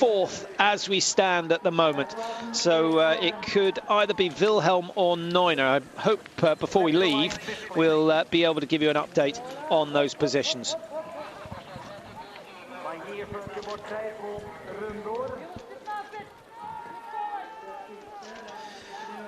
fourth as we stand at the moment. So it could either be Wilhelm or Neuner. I hope before we leave we'll be able to give you an update on those positions.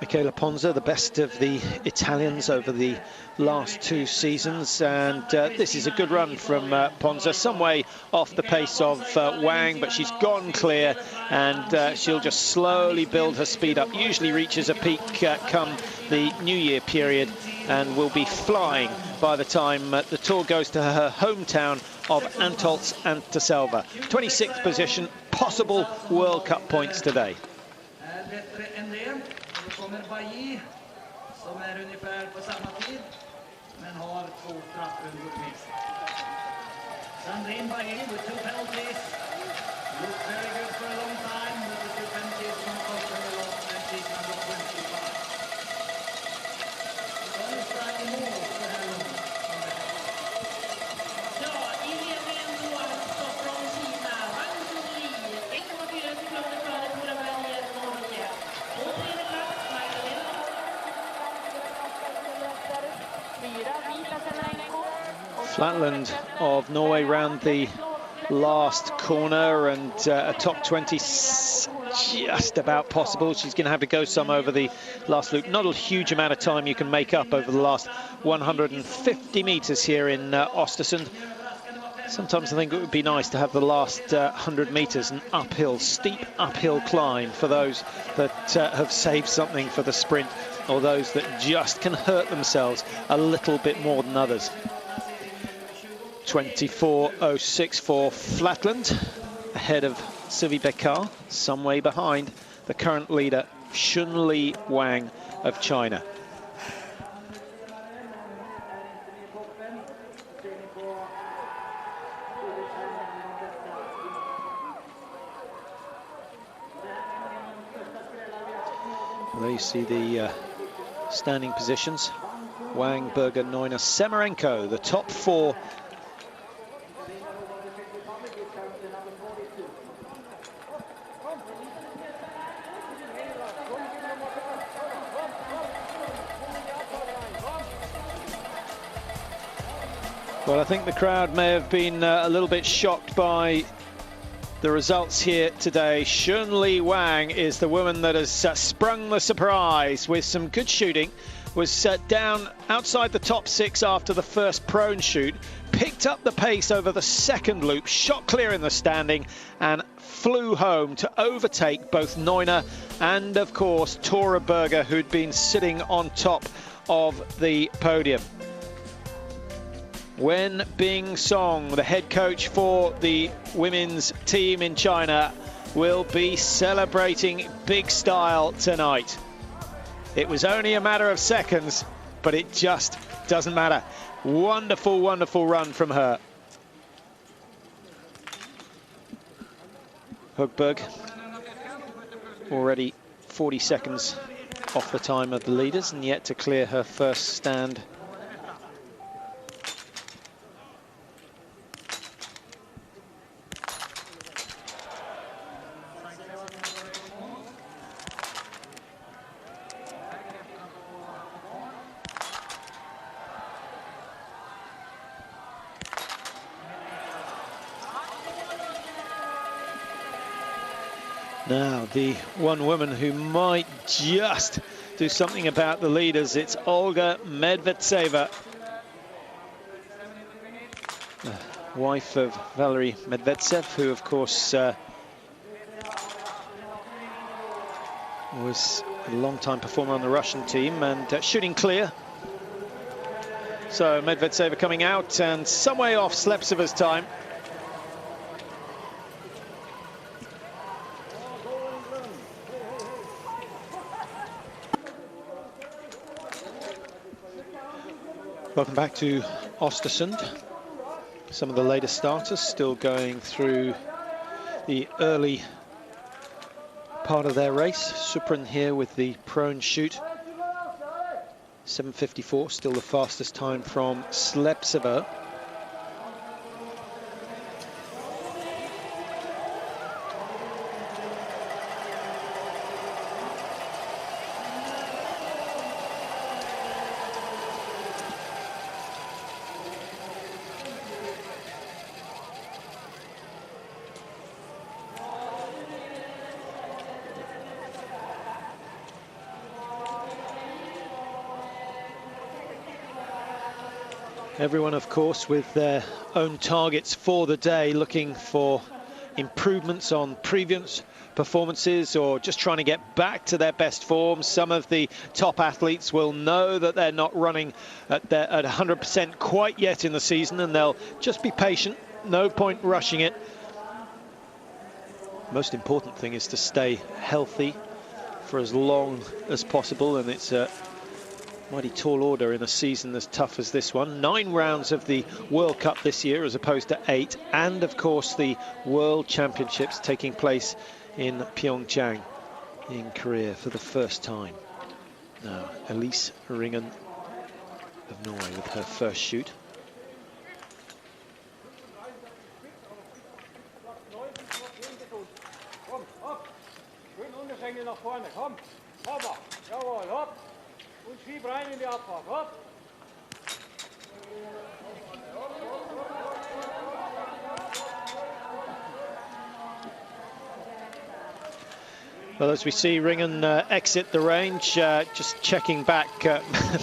Michela Ponza, the best of the Italians over the last 2 seasons, and this is a good run from Ponza, some way off the pace of Wang, but she's gone clear, and she'll just slowly build her speed up. Usually reaches a peak come the New Year period, and will be flying by the time the Tour goes to her hometown of Antolz Anterselva. 26th position, possible World Cup points today. Kommer Bailly som ungefär på samma tid men har 2 straffrundor med sig. Sandrine Bailly with 2 penalties. Looked very good for a long time with the 2 penalties from cost her a lot, and she's number 25. Only slightly more for her long. Ja, i ledningen då stopp från Kina. Wang Zhongli, 1,4 sekunder före Tora Berger, Norge. Och tredje plats. Flatland of Norway round the last corner, and a top 20 just about possible. She's going to have to go some over the last loop. Not a huge amount of time you can make up over the last 150 meters here in Oestersund. Sometimes I think it would be nice to have the last 100 meters an uphill, steep uphill climb for those that have saved something for the sprint, or those that just can hurt themselves a little bit more than others. 24.06 for Flatland, ahead of Sylvie Beccard, some way behind the current leader, Shunli Wang of China. There you see the standing positions. Wang, Berger, Neuner, Semerenko, the top 4. Well, I think the crowd may have been a little bit shocked by the results here today. Shunli Wang is the woman that has sprung the surprise with some good shooting. Was down outside the top 6 after the first prone shoot, picked up the pace over the second loop, shot clear in the standing, and flew home to overtake both Neuner and, of course, Tora Berger, who'd been sitting on top of the podium. Wen Bingsong, the head coach for the women's team in China, will be celebrating big style tonight. It was only a matter of seconds, but it just doesn't matter. Wonderful, wonderful run from her. Högberg already 40 seconds off the time of the leaders, and yet to clear her first stand. Now, the one woman who might just do something about the leaders, it's Olga Medvedtseva, wife of Valery Medvedtsev, who, of course, was a long-time performer on the Russian team, and shooting clear. So Medvedtseva coming out, and some way off Slepceva's time. Welcome back to Oestersund. Some of the latest starters still going through the early part of their race. Supran here with the prone shoot. 7:54, still the fastest time from Slepceva. Everyone, of course, with their own targets for the day, looking for improvements on previous performances or just trying to get back to their best form. Some of the top athletes will know that they're not running at 100% quite yet in the season, and they'll just be patient. No point rushing it. Most important thing is to stay healthy for as long as possible, and it's a mighty tall order in a season as tough as this one. 9 rounds of the World Cup this year as opposed to 8, and of course the World Championships taking place in Pyeongchang in Korea for the first time. Now Elise Ringen of Norway with her first shoot. Und schieb rein in die Abfahrt. Hopp. Well, as we see Ringen exit the range, just checking back,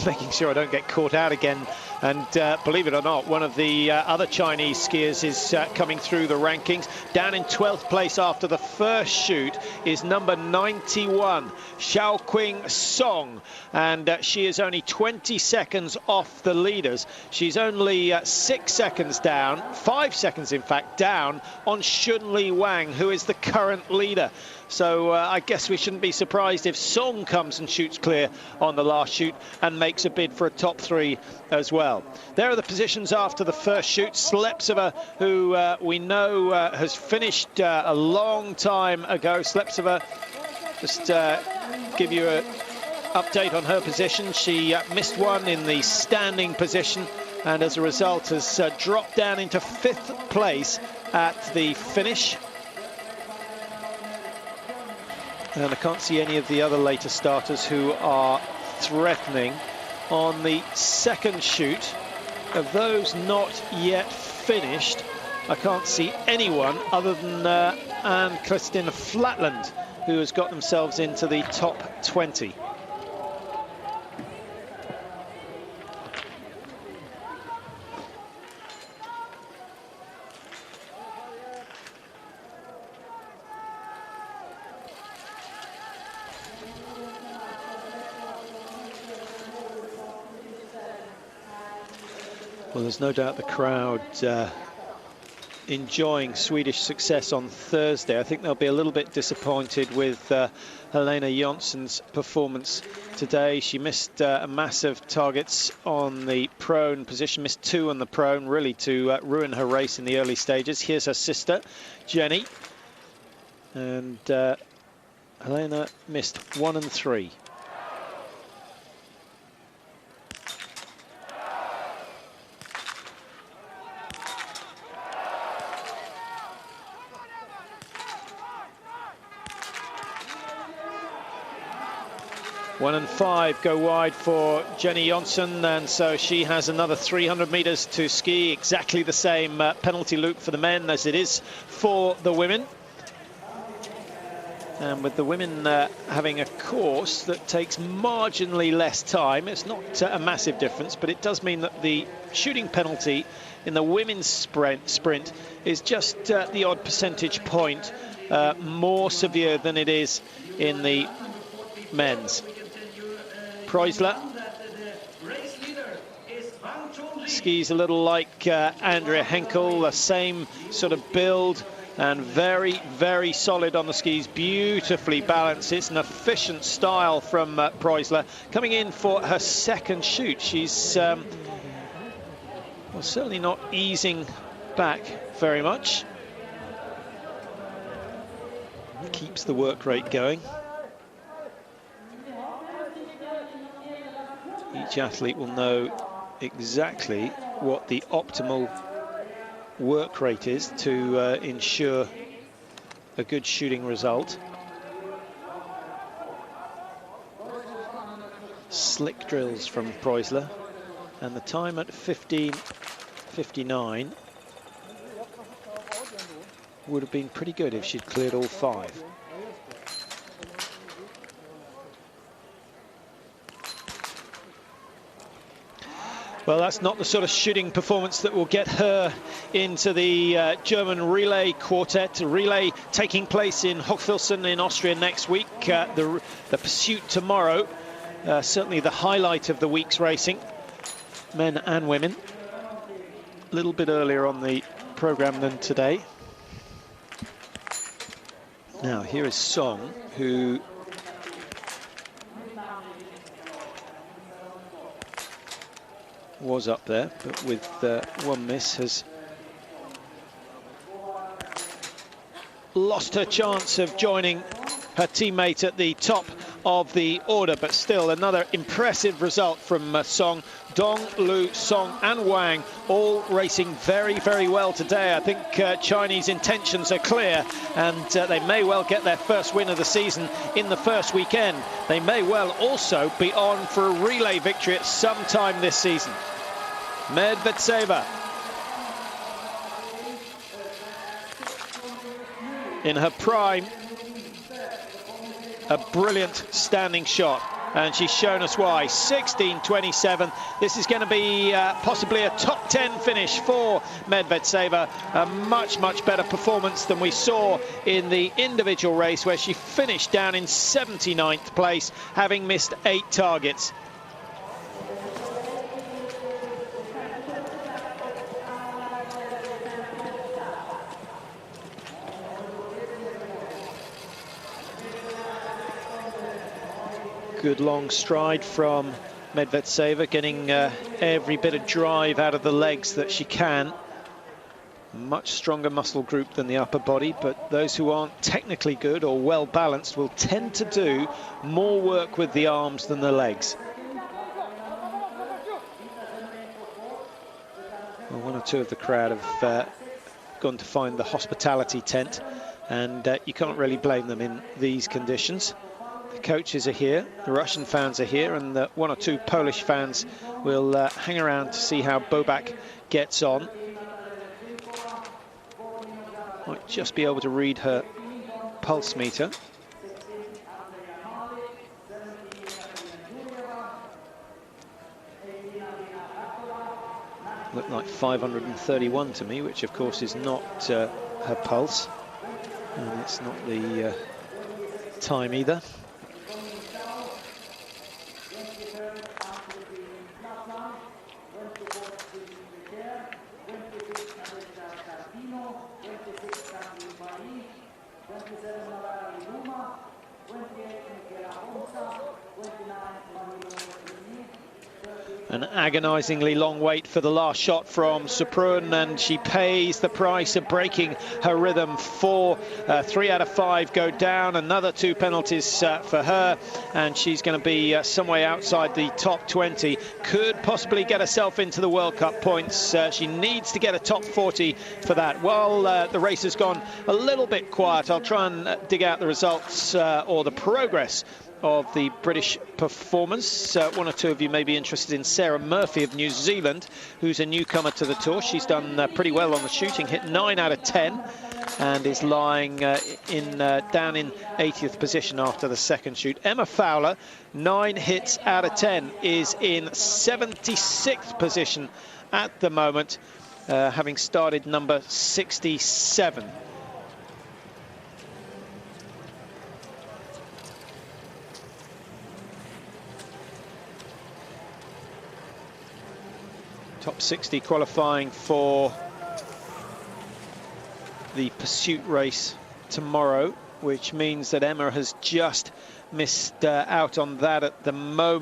making sure I don't get caught out again. And believe it or not, one of the other Chinese skiers is coming through the rankings. Down in 12th place after the first shoot is number 91, Xiaoqing Song. And she is only 20 seconds off the leaders. She's only 6 seconds down, 5 seconds in fact, down on Shunli Wang, who is the current leader. So I guess we shouldn't be surprised if Song comes and shoots clear on the last shoot and makes a bid for a top 3 as well. There are the positions after the first shoot. Sleptseva, who we know has finished a long time ago. Sleptseva, just give you an update on her position. She missed one in the standing position, and as a result has dropped down into 5th place at the finish. And I can't see any of the other later starters who are threatening. On the second shoot, of those not yet finished, I can't see anyone other than Ann-Kristin Flatland, who has got themselves into the top 20. Well, there's no doubt the crowd enjoying Swedish success on Thursday. I think they'll be a little bit disappointed with Helena Jonsson's performance today. She missed massive targets on the prone position, missed 2 on the prone, really to ruin her race in the early stages. Here's her sister, Jenny. And Helena missed 1 and 3. One and 5 go wide for Jenny Jonsson, and so she has another 300 meters to ski. Exactly the same penalty loop for the men as it is for the women. And with the women having a course that takes marginally less time, it's not a massive difference, but it does mean that the shooting penalty in the women's sprint is just the odd percentage point more severe than it is in the men's. Preusler skis a little like Andrea Henkel, the same sort of build, and very, very solid on the skis, beautifully balanced. It's an efficient style from Preusler. Coming in for her second shoot, she's well, certainly not easing back very much. Keeps the work rate going. Each athlete will know exactly what the optimal work rate is to ensure a good shooting result. Slick drills from Preusler, and the time at 15:59 would have been pretty good if she'd cleared all 5. Well, that's not the sort of shooting performance that will get her into the German relay quartet. A relay taking place in Oestersund in Austria next week. The pursuit tomorrow, certainly the highlight of the week's racing, men and women. A little bit earlier on the programme than today. Now, here is Song, who was up there, but with one miss has lost her chance of joining her teammate at the top of the order. But still, another impressive result from Song. Dong, Lu, Song and Wang all racing very, very well today. I think Chinese intentions are clear, and they may well get their first win of the season in the first weekend. They may well also be on for a relay victory at some time this season. Medvedtseva in her prime, a brilliant standing shot, and she's shown us why. 16:27. This is going to be possibly a top 10 finish for Medvedtseva. A much, much better performance than we saw in the individual race, where she finished down in 79th place, having missed 8 targets. Good long stride from Medvedtseva, getting every bit of drive out of the legs that she can. Much stronger muscle group than the upper body, but those who aren't technically good or well balanced will tend to do more work with the arms than the legs. Well, one or two of the crowd have gone to find the hospitality tent, and you can't really blame them in these conditions. The coaches are here, the Russian fans are here, and one or two Polish fans will hang around to see how Bobak gets on. Might just be able to read her pulse meter. Looked like 531 to me, which of course is not her pulse, and it's not the time either. An agonisingly long wait for the last shot from Suprun, and she pays the price of breaking her rhythm. 3 out of 5 go down. Another 2 penalties for her, and she's going to be some way outside the top 20. Could possibly get herself into the World Cup points. She needs to get a top 40 for that. While the race has gone a little bit quiet, I'll try and dig out the results or the progress of the British performance. One or two of you may be interested in Sarah Murphy of New Zealand, who's a newcomer to the tour. She's done pretty well on the shooting, hit 9 out of 10, and is lying down in 80th position after the second shoot. Emma Fowler, 9 hits out of 10, is in 76th position at the moment, having started number 67. Top 60 qualifying for the pursuit race tomorrow, which means that Emma has just missed out on that at the moment.